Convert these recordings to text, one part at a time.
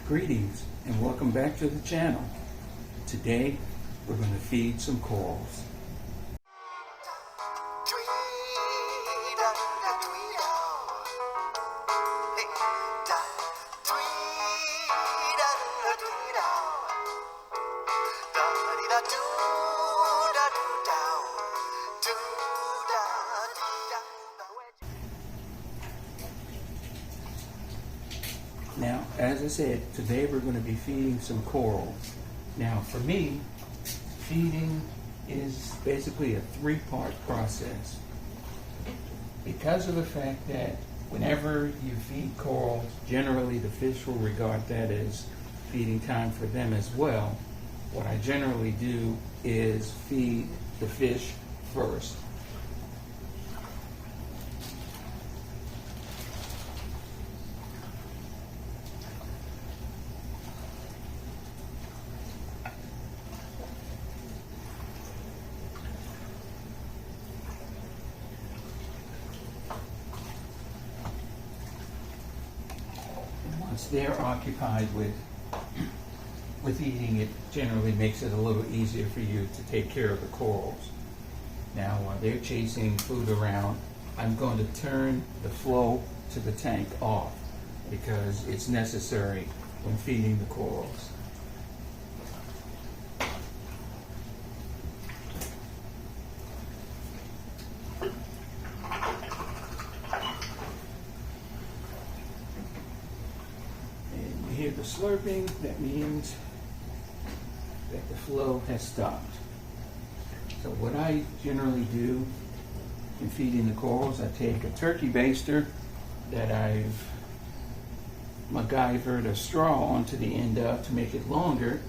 Greetings and welcome back to the channel. Today we're going to feed some corals. Now, as I said, today we're going to be feeding some corals. Now, for me, feeding is basically a three-part process. Because of the fact that whenever you feed corals, generally the fish will regard that as feeding time for them as well. What I generally do is feed the fish first. Once they're occupied with eating, it generally makes it a little easier for you to take care of the corals. Now, while they're chasing food around, I'm going to turn the flow to the tank off because it's necessary when feeding the corals. Hear the slurping, that means that the flow has stopped. So what I generally do in feeding the corals, I take a turkey baster that I've MacGyvered a straw onto the end of to make it longer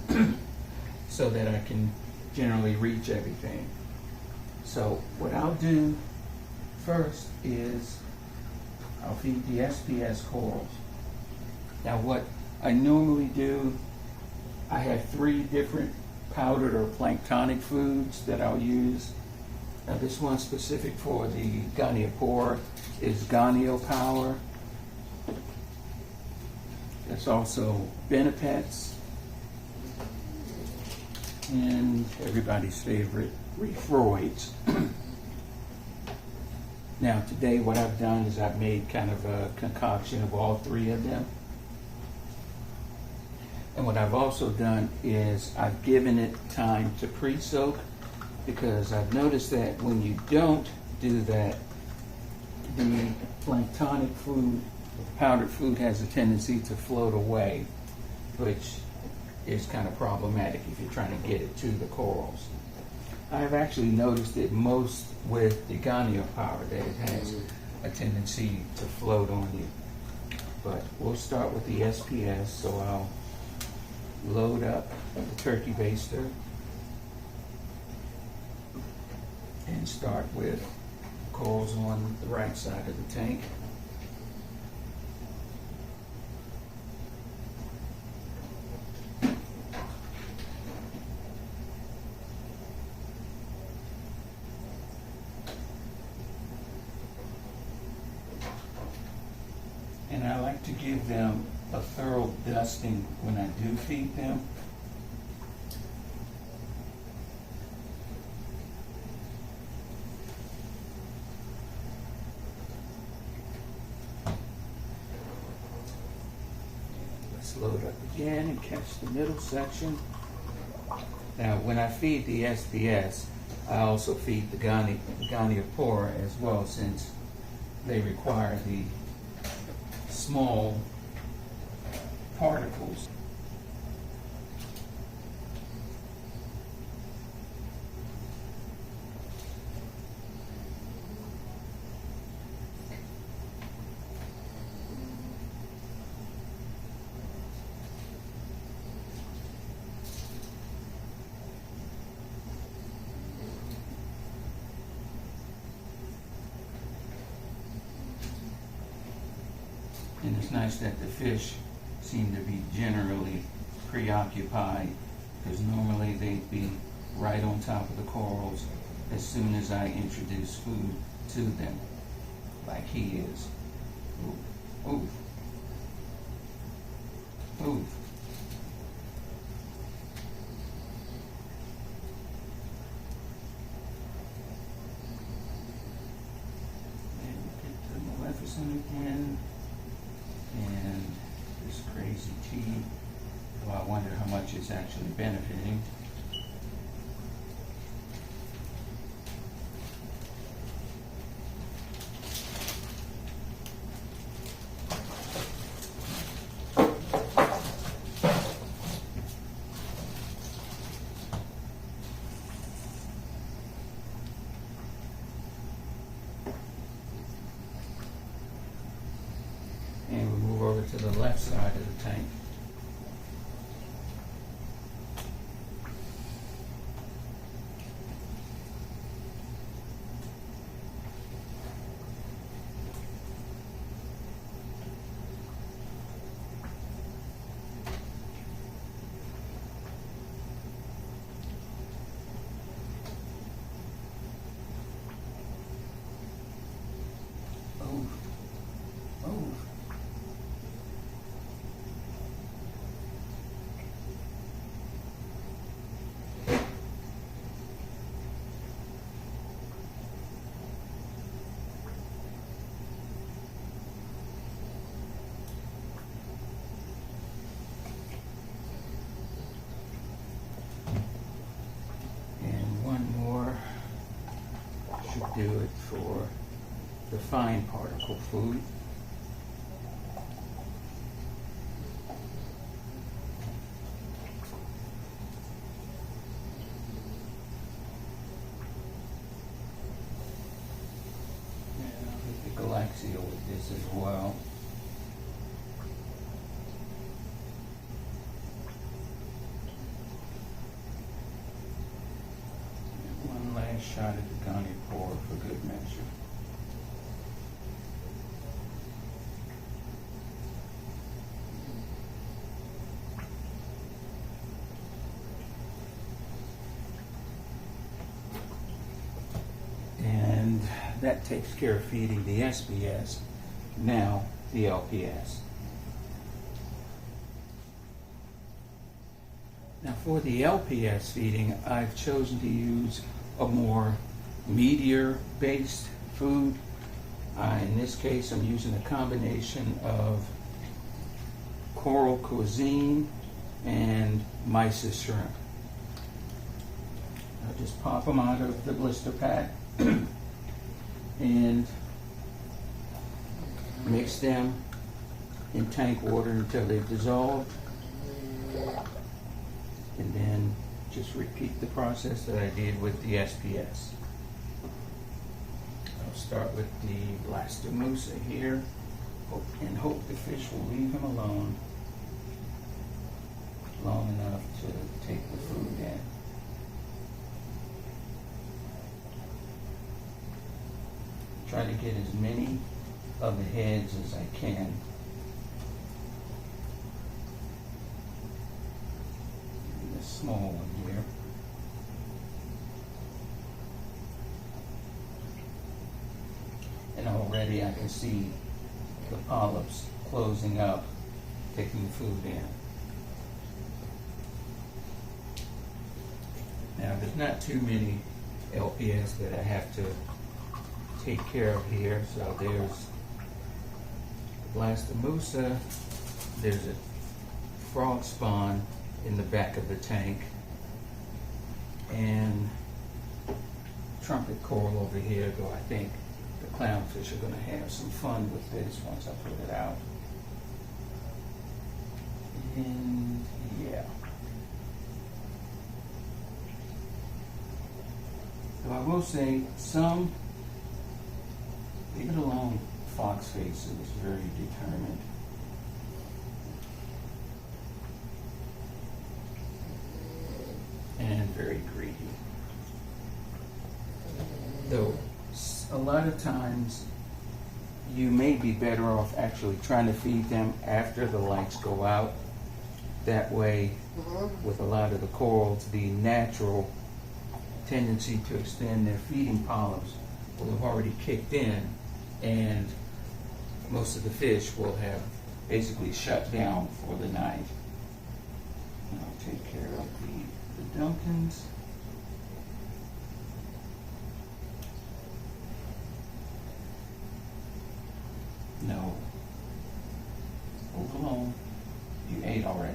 so that I can generally reach everything. So what I'll do first is I'll feed the SPS corals. Now what I normally do, I have 3 different powdered or planktonic foods that I'll use. Now this one specific for the goniopower is goniopower. There's also benepets and everybody's favorite Reef roids. Now today what I've done is I've made kind of a concoction of all 3 of them. And what I've also done is I've given it time to pre-soak, because I've noticed that when you don't do that, the planktonic food, powdered food, has a tendency to float away, which is kind of problematic if you're trying to get it to the corals. I've actually noticed it most with the goniopower, that it has a tendency to float on you. But we'll start with the SPS, so I'll load up the turkey baster and start with corals on the right side of the tank. And I like to give them a thorough dusting when I do feed them. Let's load up again and catch the middle section. Now when I feed the SPS, I also feed the goniopower as well, since they require the small particles. And it's nice that the fish seem to be generally preoccupied, because normally they'd be right on top of the corals as soon as I introduce food to them, like he is. Ooh. Ooh. Ooh. crazy tea. Well, I wonder how much it's actually benefiting. And we move over to the left side of the tank. Do it for the fine particle food. And I'll hit the Galaxia with this as well. And one last shot at the goniopower for good measure. And that takes care of feeding the SBS. Now the LPS. Now for the LPS feeding, I've chosen to use a more meteor-based food. In this case, I'm using a combination of coral cuisine and mysis shrimp. I'll just pop them out of the blister pack and mix them in tank water until they've dissolved, and then just repeat the process that I did with the SPS. I'll start with the blastomusa here and hope the fish will leave him alone long enough to take the food in. Try to get as many of the heads as I can. This small one here. And already I can see the polyps closing up, taking the food in. Now there's not too many LPS that I have to take care of here. So there's blastomusa, there's a frog spawn in the back of the tank, and trumpet coral over here, though I think the clownfish are going to have some fun with this once I put it out. And yeah. So I will say some, leave it alone, fox face is very determined. And very greedy. Though a lot of times you may be better off actually trying to feed them after the lights go out. That way, with a lot of the corals, the natural tendency to extend their feeding polyps will have already kicked in, and most of the fish will have basically shut down for the night. And I'll take care of the Duncans. No. Hold alone. you ate already.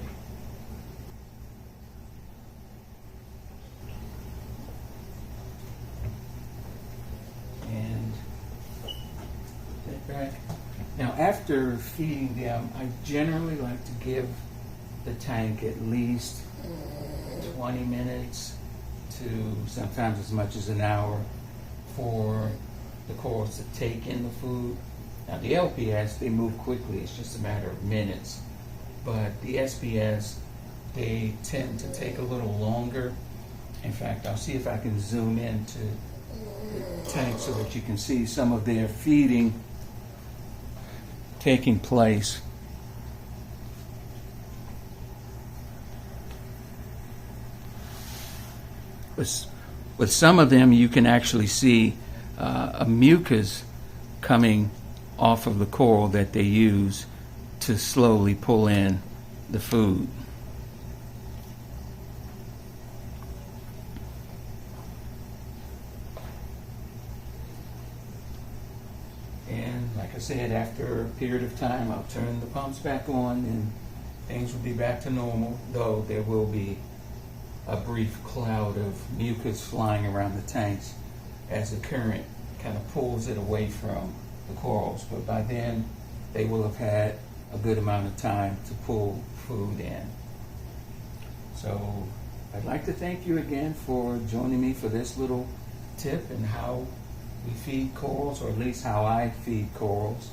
And take back. Now, after feeding them, I generally like to give the tank at least 20 minutes to sometimes as much as an hour for the corals to take in the food. Now, the LPS, they move quickly. It's just a matter of minutes. But the SPS, they tend to take a little longer. In fact, I'll see if I can zoom into the tank so that you can see some of their feeding taking place. With some of them, you can actually see a mucus coming off of the coral that they use to slowly pull in the food. And like I said, after a period of time, I'll turn the pumps back on and things will be back to normal, though there will be a brief cloud of mucus flying around the tanks as the current kind of pulls it away from the corals. But by then, they will have had a good amount of time to pull food in. So I'd like to thank you again for joining me for this little tip and how we feed corals, or at least how I feed corals.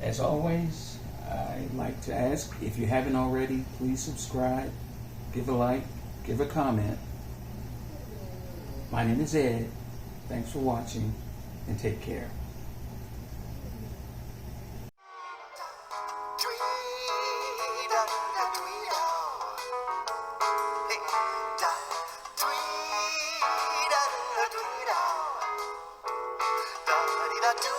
As always, I'd like to ask, if you haven't already, please subscribe, give a like, give a comment. My name is Ed. Thanks for watching, and take care. Do